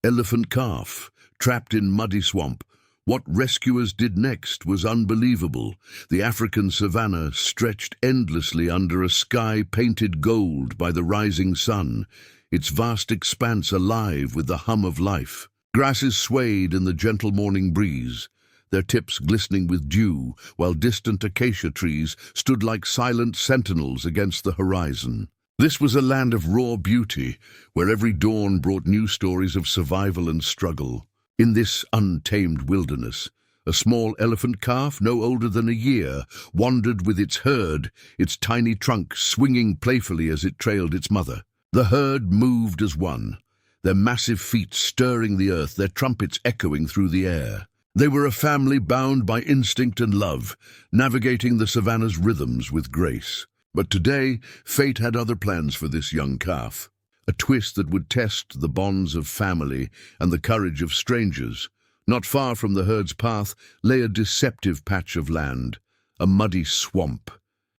Elephant calf, trapped in muddy swamp. What rescuers did next was unbelievable. The African savanna stretched endlessly under a sky painted gold by the rising sun, its vast expanse alive with the hum of life. Grasses swayed in the gentle morning breeze, their tips glistening with dew, while distant acacia trees stood like silent sentinels against the horizon. This was a land of raw beauty, where every dawn brought new stories of survival and struggle. In this untamed wilderness, a small elephant calf, no older than a year, wandered with its herd, its tiny trunk swinging playfully as it trailed its mother. The herd moved as one, their massive feet stirring the earth, their trumpets echoing through the air. They were a family bound by instinct and love, navigating the savanna's rhythms with grace. But today, fate had other plans for this young calf. A twist that would test the bonds of family and the courage of strangers. Not far from the herd's path lay a deceptive patch of land, a muddy swamp,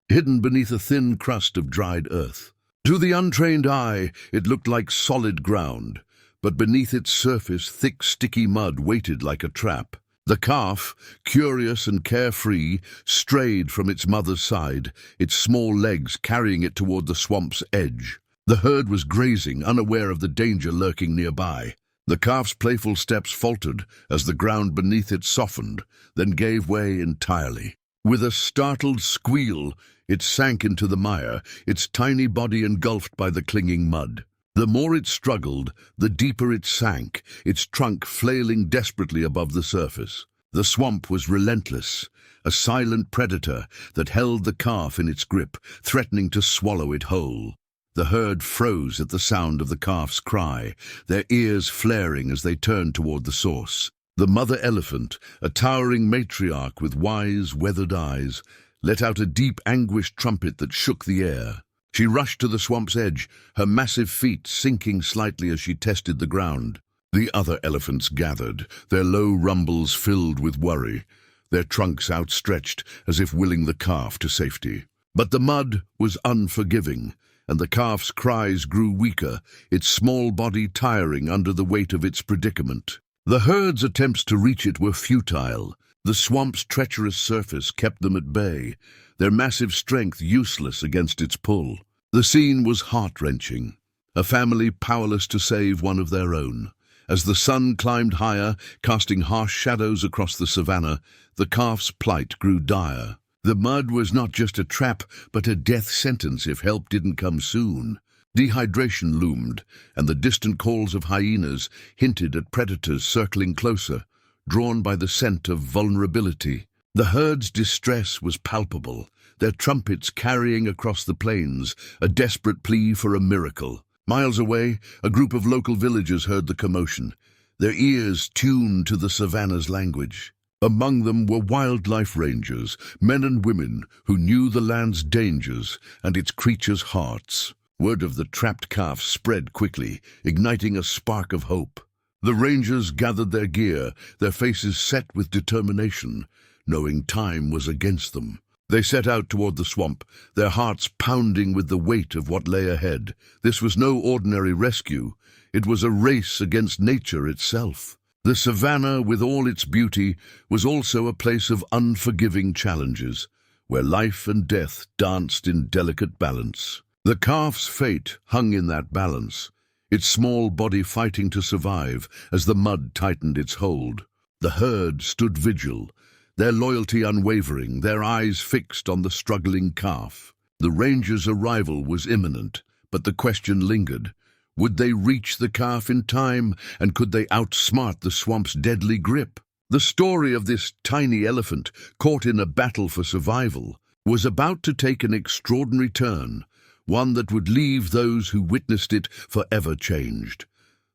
hidden beneath a thin crust of dried earth. To the untrained eye, it looked like solid ground, but beneath its surface, thick, sticky mud waited like a trap. The calf, curious and carefree, strayed from its mother's side, its small legs carrying it toward the swamp's edge. The herd was grazing, unaware of the danger lurking nearby. The calf's playful steps faltered as the ground beneath it softened, then gave way entirely. With a startled squeal, it sank into the mire, its tiny body engulfed by the clinging mud. The more it struggled, the deeper it sank, its trunk flailing desperately above the surface. The swamp was relentless, a silent predator that held the calf in its grip, threatening to swallow it whole. The herd froze at the sound of the calf's cry, their ears flaring as they turned toward the source. The mother elephant, a towering matriarch with wise, weathered eyes, let out a deep, anguished trumpet that shook the air. She rushed to the swamp's edge, her massive feet sinking slightly as she tested the ground. The other elephants gathered, their low rumbles filled with worry, their trunks outstretched as if willing the calf to safety. But the mud was unforgiving, and the calf's cries grew weaker, its small body tiring under the weight of its predicament. The herd's attempts to reach it were futile. The swamp's treacherous surface kept them at bay, their massive strength useless against its pull. The scene was heart-wrenching, a family powerless to save one of their own. As the sun climbed higher, casting harsh shadows across the savanna, the calf's plight grew dire. The mud was not just a trap, but a death sentence if help didn't come soon. Dehydration loomed, and the distant calls of hyenas hinted at predators circling closer, drawn by the scent of vulnerability. The herd's distress was palpable, their trumpets carrying across the plains, a desperate plea for a miracle. Miles away, a group of local villagers heard the commotion, their ears tuned to the savanna's language. Among them were wildlife rangers, men and women who knew the land's dangers and its creatures' hearts. Word of the trapped calf spread quickly, igniting a spark of hope. The rangers gathered their gear, their faces set with determination, knowing time was against them. They set out toward the swamp, their hearts pounding with the weight of what lay ahead. This was no ordinary rescue. It was a race against nature itself. The savanna, with all its beauty, was also a place of unforgiving challenges, where life and death danced in delicate balance. The calf's fate hung in that balance, its small body fighting to survive as the mud tightened its hold. The herd stood vigil, their loyalty unwavering, their eyes fixed on the struggling calf. The ranger's arrival was imminent, but the question lingered. Would they reach the calf in time, and could they outsmart the swamp's deadly grip? The story of this tiny elephant, caught in a battle for survival, was about to take an extraordinary turn, one that would leave those who witnessed it forever changed.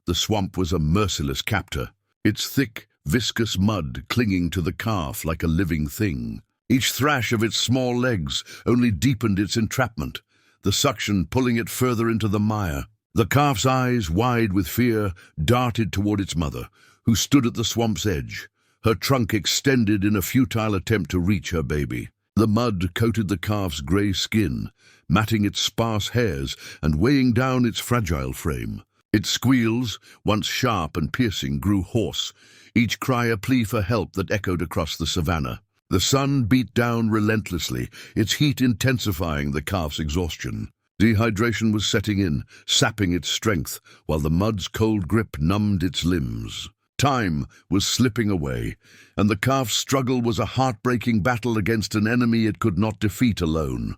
The swamp was a merciless captor, its thick, viscous mud clinging to the calf like a living thing. Each thrash of its small legs only deepened its entrapment, the suction pulling it further into the mire. The calf's eyes, wide with fear, darted toward its mother, who stood at the swamp's edge, her trunk extended in a futile attempt to reach her baby. The mud coated the calf's grey skin, matting its sparse hairs and weighing down its fragile frame. Its squeals, once sharp and piercing, grew hoarse, each cry a plea for help that echoed across the savannah. The sun beat down relentlessly, its heat intensifying the calf's exhaustion. Dehydration was setting in, sapping its strength, while the mud's cold grip numbed its limbs. Time was slipping away, and the calf's struggle was a heartbreaking battle against an enemy it could not defeat alone.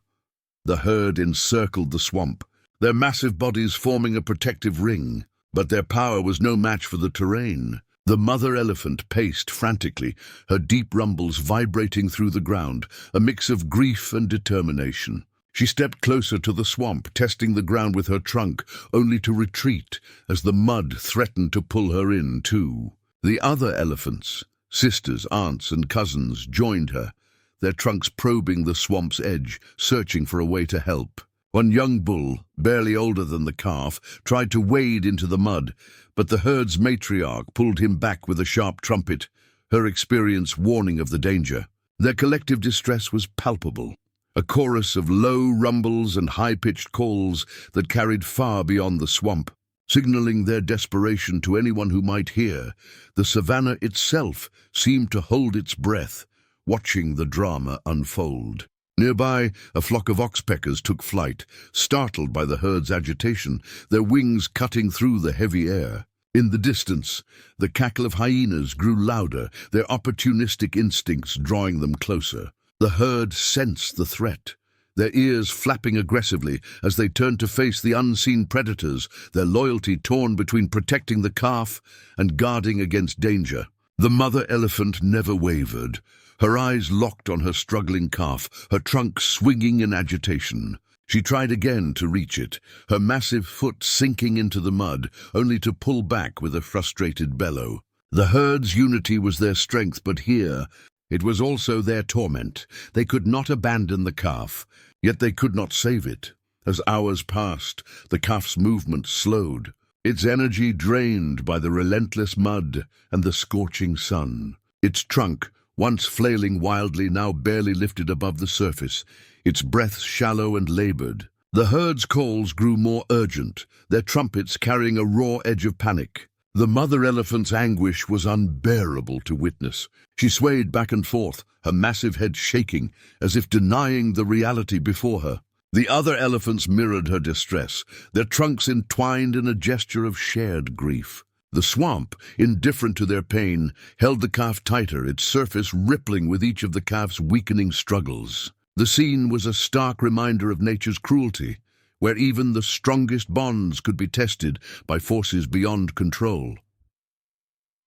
The herd encircled the swamp, their massive bodies forming a protective ring, but their power was no match for the terrain. The mother elephant paced frantically, her deep rumbles vibrating through the ground, a mix of grief and determination. She stepped closer to the swamp, testing the ground with her trunk, only to retreat as the mud threatened to pull her in too. The other elephants, sisters, aunts, and cousins, joined her, their trunks probing the swamp's edge, searching for a way to help. One young bull, barely older than the calf, tried to wade into the mud, but the herd's matriarch pulled him back with a sharp trumpet, her experience warning of the danger. Their collective distress was palpable, a chorus of low rumbles and high-pitched calls that carried far beyond the swamp, signaling their desperation to anyone who might hear. The savannah itself seemed to hold its breath, watching the drama unfold. Nearby, a flock of oxpeckers took flight, startled by the herd's agitation, their wings cutting through the heavy air. In the distance, the cackle of hyenas grew louder, their opportunistic instincts drawing them closer. The herd sensed the threat, their ears flapping aggressively as they turned to face the unseen predators, their loyalty torn between protecting the calf and guarding against danger. The mother elephant never wavered, her eyes locked on her struggling calf, her trunk swinging in agitation. She tried again to reach it, her massive foot sinking into the mud, only to pull back with a frustrated bellow. The herd's unity was their strength, but here, it was also their torment. They could not abandon the calf, yet they could not save it. As hours passed, the calf's movement slowed, its energy drained by the relentless mud and the scorching sun. Its trunk, once flailing wildly, now barely lifted above the surface, its breath shallow and labored. The herd's calls grew more urgent, their trumpets carrying a raw edge of panic. The mother elephant's anguish was unbearable to witness. She swayed back and forth, her massive head shaking, as if denying the reality before her. The other elephants mirrored her distress, their trunks entwined in a gesture of shared grief. The swamp, indifferent to their pain, held the calf tighter, its surface rippling with each of the calf's weakening struggles. The scene was a stark reminder of nature's cruelty, where even the strongest bonds could be tested by forces beyond control.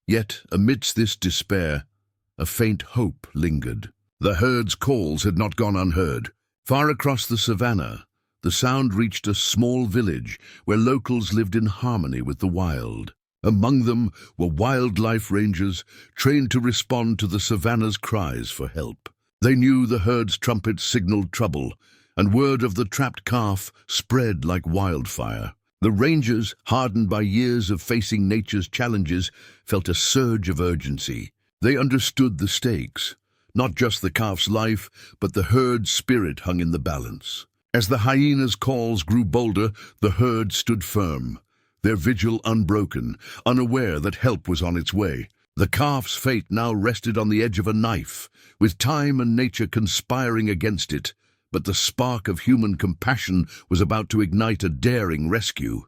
Yet, amidst this despair, a faint hope lingered. The herd's calls had not gone unheard. Far across the savannah, the sound reached a small village where locals lived in harmony with the wild. Among them were wildlife rangers trained to respond to the savannah's cries for help. They knew the herd's trumpets signaled trouble, and word of the trapped calf spread like wildfire. The rangers, hardened by years of facing nature's challenges, felt a surge of urgency. They understood the stakes. Not just the calf's life, but the herd's spirit hung in the balance. As the hyena's calls grew bolder, the herd stood firm, their vigil unbroken, unaware that help was on its way. The calf's fate now rested on the edge of a knife, with time and nature conspiring against it. But the spark of human compassion was about to ignite a daring rescue.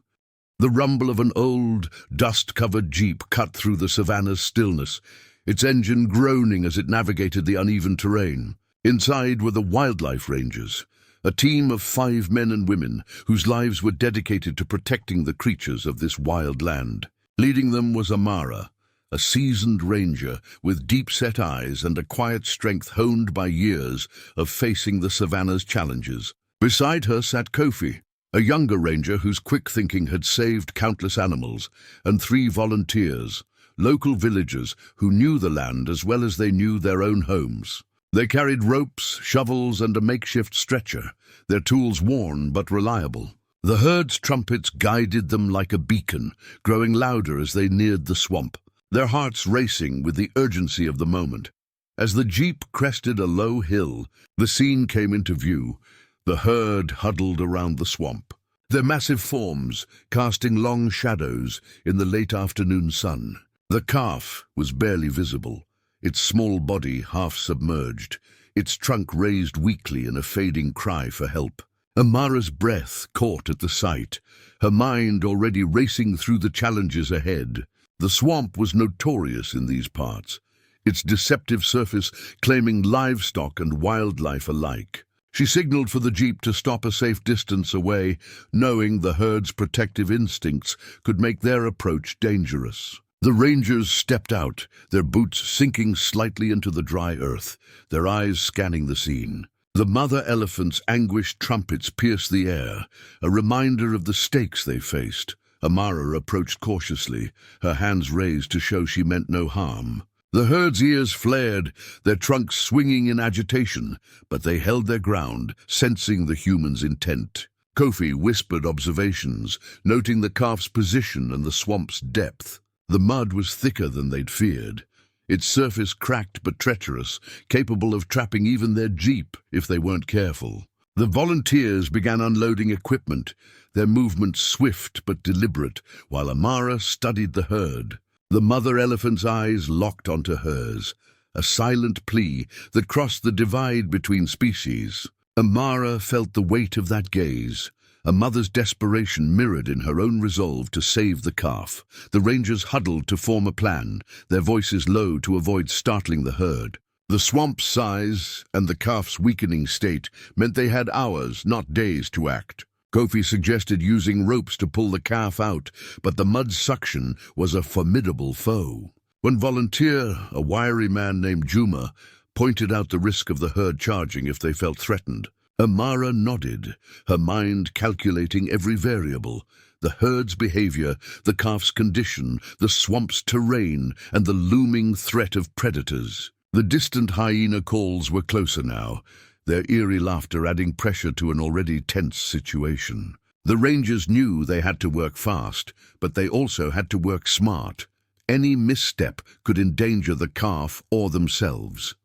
The rumble of an old, dust-covered jeep cut through the savannah's stillness, its engine groaning as it navigated the uneven terrain. Inside were the wildlife rangers, a team of 5 men and women whose lives were dedicated to protecting the creatures of this wild land. Leading them was Amara, a seasoned ranger with deep-set eyes and a quiet strength honed by years of facing the savannah's challenges. Beside her sat Kofi, a younger ranger whose quick thinking had saved countless animals, and 3 volunteers, local villagers who knew the land as well as they knew their own homes. They carried ropes, shovels, and a makeshift stretcher, their tools worn but reliable. The herd's trumpets guided them like a beacon, growing louder as they neared the swamp, their hearts racing with the urgency of the moment. As the jeep crested a low hill, the scene came into view, the herd huddled around the swamp. their massive forms casting long shadows in the late afternoon sun. The calf was barely visible, its small body half submerged, its trunk raised weakly in a fading cry for help. Amara's breath caught at the sight, her mind already racing through the challenges ahead. The swamp was notorious in these parts, its deceptive surface claiming livestock and wildlife alike. She signaled for the jeep to stop a safe distance away, knowing the herd's protective instincts could make their approach dangerous. The rangers stepped out, their boots sinking slightly into the dry earth, their eyes scanning the scene. The mother elephant's anguished trumpets pierced the air, a reminder of the stakes they faced. Amara approached cautiously, her hands raised to show she meant no harm. The herd's ears flared, their trunks swinging in agitation, but they held their ground, sensing the human's intent. Kofi whispered observations, noting the calf's position and the swamp's depth. The mud was thicker than they'd feared, its surface cracked but treacherous, capable of trapping even their jeep if they weren't careful. The volunteers began unloading equipment, their movements swift but deliberate, while Amara studied the herd. The mother elephant's eyes locked onto hers, a silent plea that crossed the divide between species. Amara felt the weight of that gaze, a mother's desperation mirrored in her own resolve to save the calf. The rangers huddled to form a plan, their voices low to avoid startling the herd. The swamp's size and the calf's weakening state meant they had hours, not days, to act. Kofi suggested using ropes to pull the calf out, but the mud's suction was a formidable foe. One volunteer, a wiry man named Juma, pointed out the risk of the herd charging if they felt threatened. Amara nodded, her mind calculating every variable: the herd's behavior, the calf's condition, the swamp's terrain, and the looming threat of predators. The distant hyena calls were closer now, their eerie laughter adding pressure to an already tense situation. The rangers knew they had to work fast, but they also had to work smart. Any misstep could endanger the calf or themselves.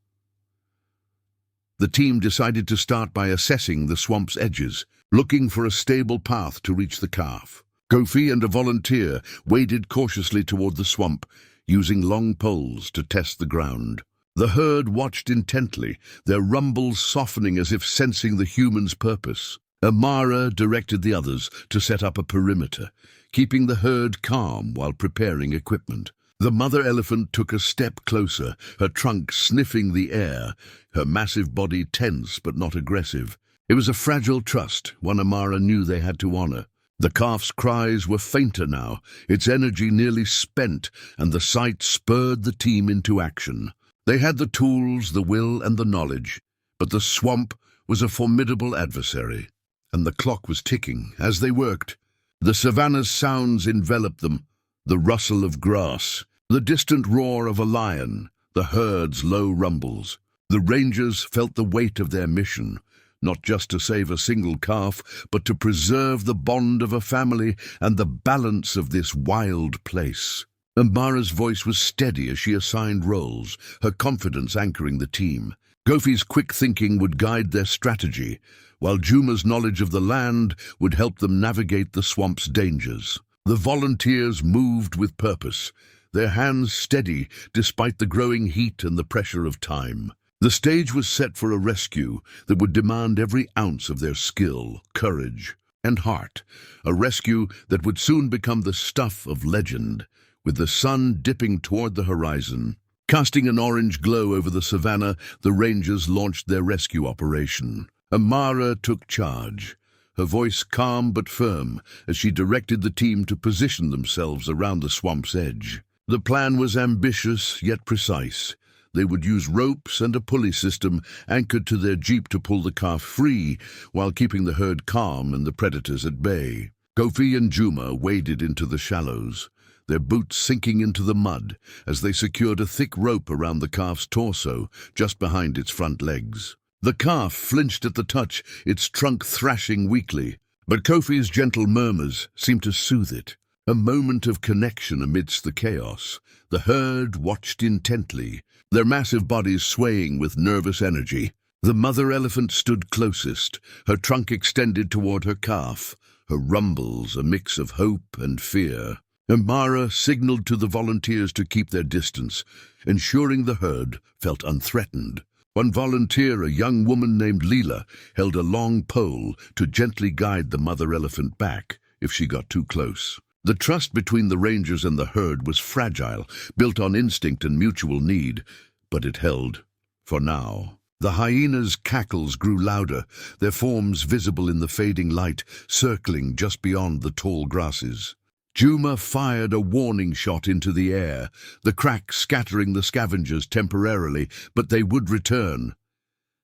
The team decided to start by assessing the swamp's edges, looking for a stable path to reach the calf. Kofi and a volunteer waded cautiously toward the swamp, using long poles to test the ground. The herd watched intently, their rumbles softening as if sensing the human's purpose. Amara directed the others to set up a perimeter, keeping the herd calm while preparing equipment. The mother elephant took a step closer, her trunk sniffing the air, her massive body tense but not aggressive. It was a fragile trust, one Amara knew they had to honor. The calf's cries were fainter now, its energy nearly spent, and the sight spurred the team into action. They had the tools, the will, and the knowledge, but the swamp was a formidable adversary, and the clock was ticking as they worked. The savannah's sounds enveloped them, the rustle of grass, the distant roar of a lion, the herd's low rumbles. The rangers felt the weight of their mission, not just to save a single calf, but to preserve the bond of a family and the balance of this wild place. Amara's voice was steady as she assigned roles, her confidence anchoring the team. Kofi's quick thinking would guide their strategy, while Juma's knowledge of the land would help them navigate the swamp's dangers. The volunteers moved with purpose, their hands steady despite the growing heat and the pressure of time. The stage was set for a rescue that would demand every ounce of their skill, courage, and heart, a rescue that would soon become the stuff of legend. With the sun dipping toward the horizon, casting an orange glow over the savannah, the rangers launched their rescue operation. Amara took charge, her voice calm but firm as she directed the team to position themselves around the swamp's edge. The plan was ambitious yet precise. They would use ropes and a pulley system anchored to their jeep to pull the calf free while keeping the herd calm and the predators at bay. Kofi and Juma waded into the shallows, their boots sinking into the mud as they secured a thick rope around the calf's torso just behind its front legs. The calf flinched at the touch, its trunk thrashing weakly, but Kofi's gentle murmurs seemed to soothe it. A moment of connection amidst the chaos. The herd watched intently, their massive bodies swaying with nervous energy. The mother elephant stood closest, her trunk extended toward her calf, her rumbles a mix of hope and fear. Amara signaled to the volunteers to keep their distance, ensuring the herd felt unthreatened. One volunteer, a young woman named Leela, held a long pole to gently guide the mother elephant back if she got too close. The trust between the rangers and the herd was fragile, built on instinct and mutual need, but it held for now. The hyenas' cackles grew louder, their forms visible in the fading light, circling just beyond the tall grasses. Juma fired a warning shot into the air, the crack scattering the scavengers temporarily, but they would return.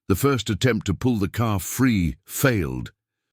The first attempt to pull the calf free failed.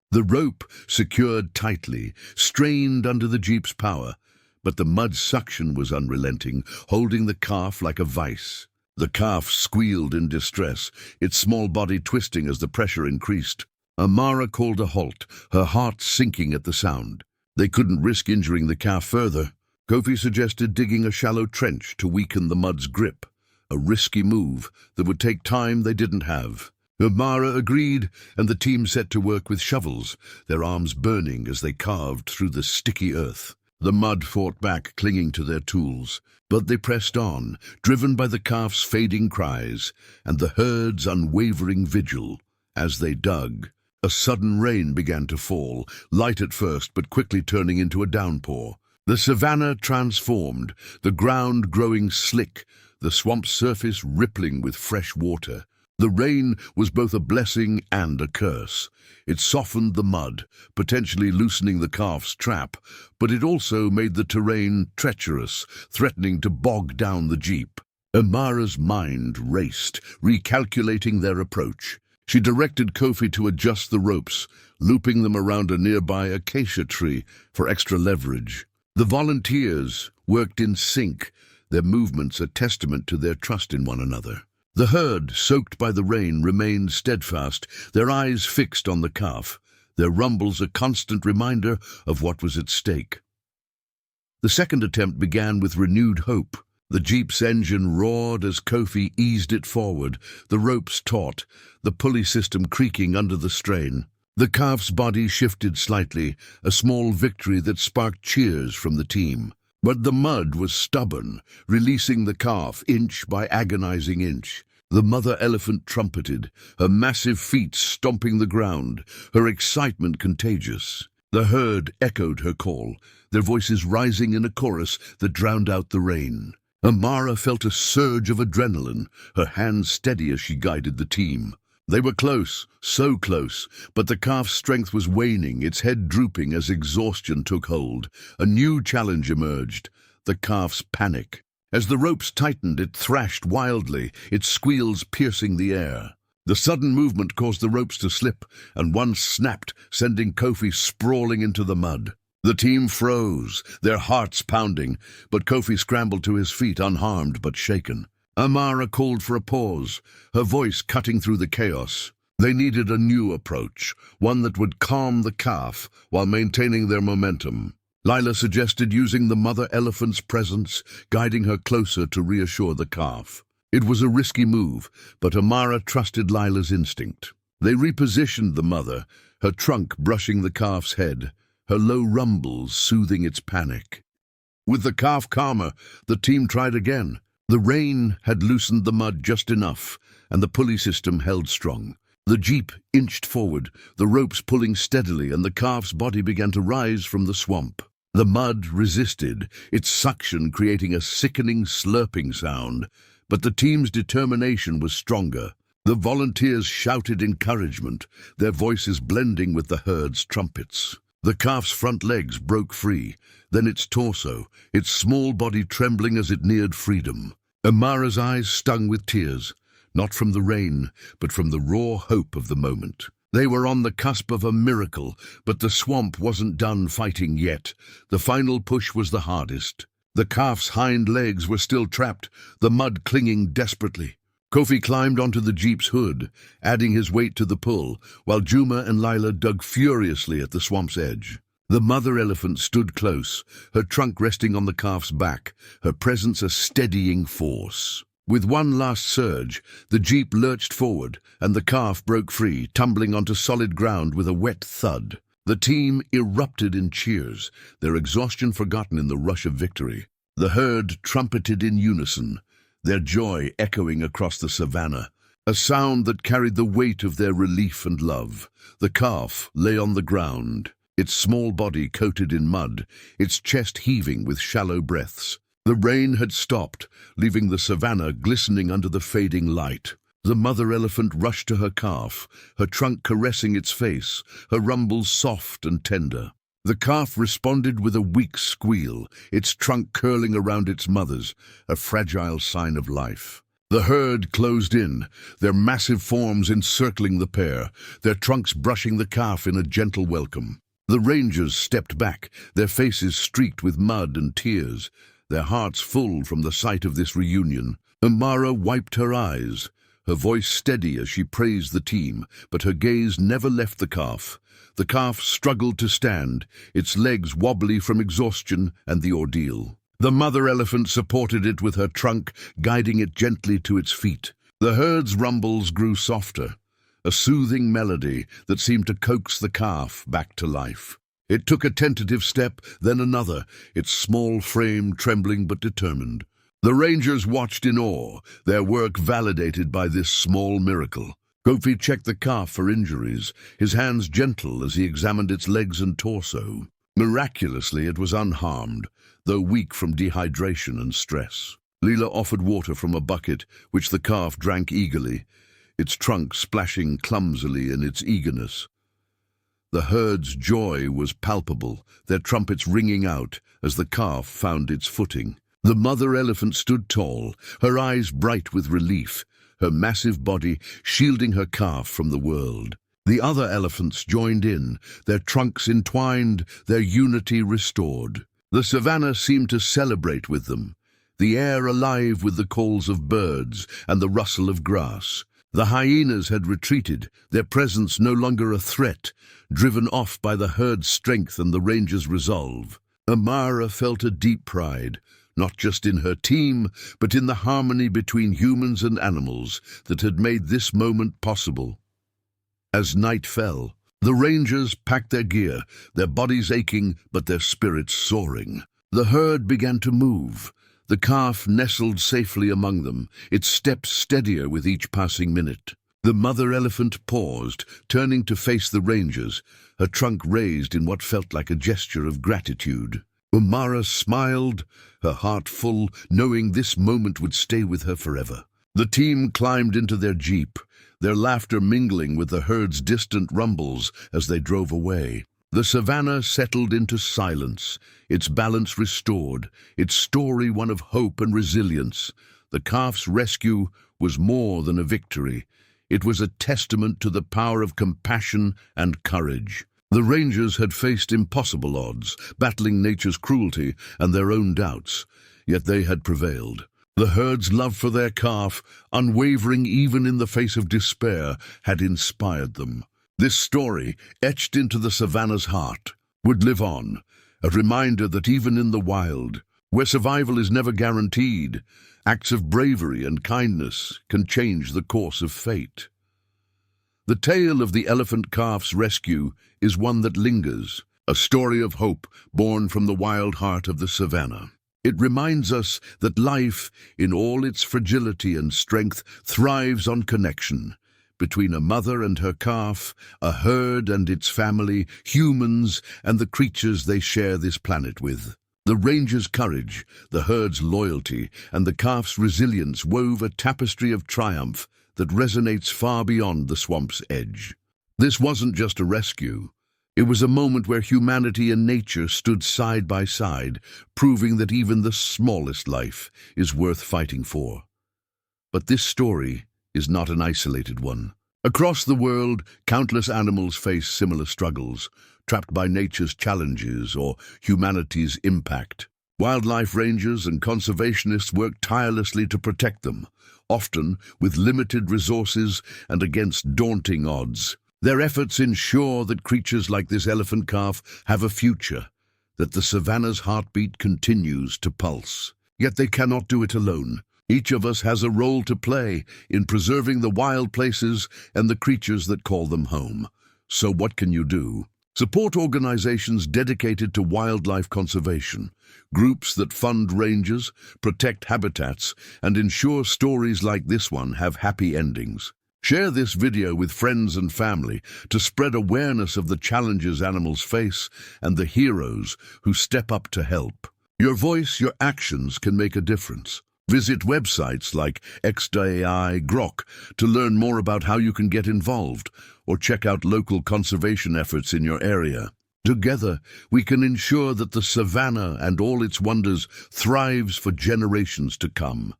The rope, secured tightly, strained under the jeep's power, but the mud suction was unrelenting, holding the calf like a vice. The calf squealed in distress, its small body twisting as the pressure increased. Amara called a halt, her heart sinking at the sound. They couldn't risk injuring the calf further. Kofi suggested digging a shallow trench to weaken the mud's grip, a risky move that would take time they didn't have. Amara agreed, and the team set to work with shovels, their arms burning as they carved through the sticky earth. The mud fought back, clinging to their tools, but they pressed on, driven by the calf's fading cries and the herd's unwavering vigil. As they dug, a sudden rain began to fall, light at first but quickly turning into a downpour. The savannah transformed, the ground growing slick, the swamp surface rippling with fresh water. The rain was both a blessing and a curse. It softened the mud, potentially loosening the calf's trap, but it also made the terrain treacherous, threatening to bog down the jeep. Amara's mind raced, recalculating their approach. She directed Kofi to adjust the ropes, looping them around a nearby acacia tree for extra leverage. The volunteers worked in sync, their movements a testament to their trust in one another. The herd, soaked by the rain, remained steadfast, their eyes fixed on the calf, their rumbles a constant reminder of what was at stake. The second attempt began with renewed hope. The jeep's engine roared as Kofi eased it forward, the ropes taut, the pulley system creaking under the strain. The calf's body shifted slightly, a small victory that sparked cheers from the team. But the mud was stubborn, releasing the calf inch by agonizing inch. The mother elephant trumpeted, her massive feet stomping the ground, her excitement contagious. The herd echoed her call, their voices rising in a chorus that drowned out the rain. Amara felt a surge of adrenaline, her hands steady as she guided the team. They were close, so close, but the calf's strength was waning, its head drooping as exhaustion took hold. A new challenge emerged, the calf's panic. As the ropes tightened, it thrashed wildly, its squeals piercing the air. The sudden movement caused the ropes to slip, and one snapped, sending Kofi sprawling into the mud. The team froze, their hearts pounding, but Kofi scrambled to his feet, unharmed but shaken. Amara called for a pause, her voice cutting through the chaos. They needed a new approach, one that would calm the calf while maintaining their momentum. Lila suggested using the mother elephant's presence, guiding her closer to reassure the calf. It was a risky move, but Amara trusted Lila's instinct. They repositioned the mother, her trunk brushing the calf's head, her low rumbles soothing its panic. With the calf calmer, the team tried again. The rain had loosened the mud just enough, and the pulley system held strong. The jeep inched forward, the ropes pulling steadily, and the calf's body began to rise from the swamp. The mud resisted, its suction creating a sickening slurping sound, but the team's determination was stronger. The volunteers shouted encouragement, their voices blending with the herd's trumpets. The calf's front legs broke free, then its torso, its small body trembling as it neared freedom. Amara's eyes stung with tears, not from the rain, but from the raw hope of the moment. They were on the cusp of a miracle, but the swamp wasn't done fighting yet. The final push was the hardest. The calf's hind legs were still trapped, the mud clinging desperately. Kofi climbed onto the jeep's hood, adding his weight to the pull, while Juma and Lila dug furiously at the swamp's edge. The mother elephant stood close, her trunk resting on the calf's back, her presence a steadying force. With one last surge, the jeep lurched forward, and the calf broke free, tumbling onto solid ground with a wet thud. The team erupted in cheers, their exhaustion forgotten in the rush of victory. The herd trumpeted in unison, their joy echoing across the savannah, a sound that carried the weight of their relief and love. The calf lay on the ground, its small body coated in mud, its chest heaving with shallow breaths. The rain had stopped, leaving the savannah glistening under the fading light. The mother elephant rushed to her calf, her trunk caressing its face, her rumbles soft and tender. The calf responded with a weak squeal, its trunk curling around its mother's, a fragile sign of life. The herd closed in, their massive forms encircling the pair, their trunks brushing the calf in a gentle welcome. The rangers stepped back, their faces streaked with mud and tears, their hearts full from the sight of this reunion. Amara wiped her eyes, her voice steady as she praised the team, but her gaze never left the calf. The calf struggled to stand, its legs wobbly from exhaustion and the ordeal. The mother elephant supported it with her trunk, guiding it gently to its feet. The herd's rumbles grew softer, a soothing melody that seemed to coax the calf back to life. It took a tentative step, then another, its small frame trembling but determined. The rangers watched in awe, their work validated by this small miracle. Kofi checked the calf for injuries, his hands gentle as he examined its legs and torso. Miraculously, it was unharmed, though weak from dehydration and stress. Leela offered water from a bucket, which the calf drank eagerly, its trunk splashing clumsily in its eagerness. The herd's joy was palpable, their trumpets ringing out as the calf found its footing. The mother elephant stood tall, her eyes bright with relief, her massive body shielding her calf from the world. The other elephants joined in, their trunks entwined, their unity restored. The savannah seemed to celebrate with them, the air alive with the calls of birds and the rustle of grass. The hyenas had retreated, their presence no longer a threat, driven off by the herd's strength and the ranger's resolve. Amara felt a deep pride, not just in her team, but in the harmony between humans and animals that had made this moment possible. As night fell, the rangers packed their gear, their bodies aching but their spirits soaring. The herd began to move. The calf nestled safely among them, its steps steadier with each passing minute. The mother elephant paused, turning to face the rangers, her trunk raised in what felt like a gesture of gratitude. Umara smiled, her heart full, knowing this moment would stay with her forever. The team climbed into their jeep, their laughter mingling with the herd's distant rumbles as they drove away. The savannah settled into silence, its balance restored, its story one of hope and resilience. The calf's rescue was more than a victory. It was a testament to the power of compassion and courage. The rangers had faced impossible odds, battling nature's cruelty and their own doubts, yet they had prevailed. The herd's love for their calf, unwavering even in the face of despair, had inspired them. This story, etched into the savannah's heart, would live on, a reminder that even in the wild, where survival is never guaranteed, acts of bravery and kindness can change the course of fate. The tale of the elephant calf's rescue is one that lingers, a story of hope born from the wild heart of the savannah. It reminds us that life, in all its fragility and strength, thrives on connection. Between a mother and her calf, a herd and its family, humans and the creatures they share this planet with. The ranger's courage, the herd's loyalty, and the calf's resilience wove a tapestry of triumph that resonates far beyond the swamp's edge. This wasn't just a rescue. It was a moment where humanity and nature stood side by side, proving that even the smallest life is worth fighting for. But this story is not an isolated one. Across the world, countless animals face similar struggles, trapped by nature's challenges or humanity's impact. Wildlife rangers and conservationists work tirelessly to protect them, often with limited resources and against daunting odds. Their efforts ensure that creatures like this elephant calf have a future, that the savannah's heartbeat continues to pulse. Yet they cannot do it alone. Each of us has a role to play in preserving the wild places and the creatures that call them home. So what can you do? Support organizations dedicated to wildlife conservation, groups that fund rangers, protect habitats, and ensure stories like this one have happy endings. Share this video with friends and family to spread awareness of the challenges animals face and the heroes who step up to help. Your voice, your actions can make a difference. Visit websites like XDAI Grok to learn more about how you can get involved, or check out local conservation efforts in your area. Together, we can ensure that the savannah and all its wonders thrives for generations to come.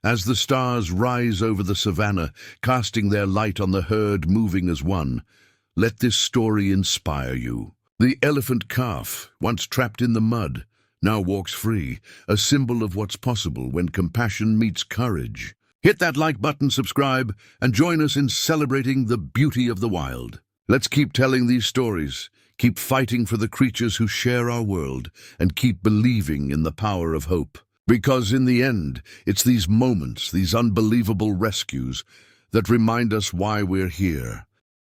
As the stars rise over the savannah, casting their light on the herd moving as one, let this story inspire you. The elephant calf, once trapped in the mud, now walks free, a symbol of what's possible when compassion meets courage. Hit that like button, subscribe, and join us in celebrating the beauty of the wild. Let's keep telling these stories, keep fighting for the creatures who share our world, and keep believing in the power of hope. Because in the end, it's these moments, these unbelievable rescues, that remind us why we're here.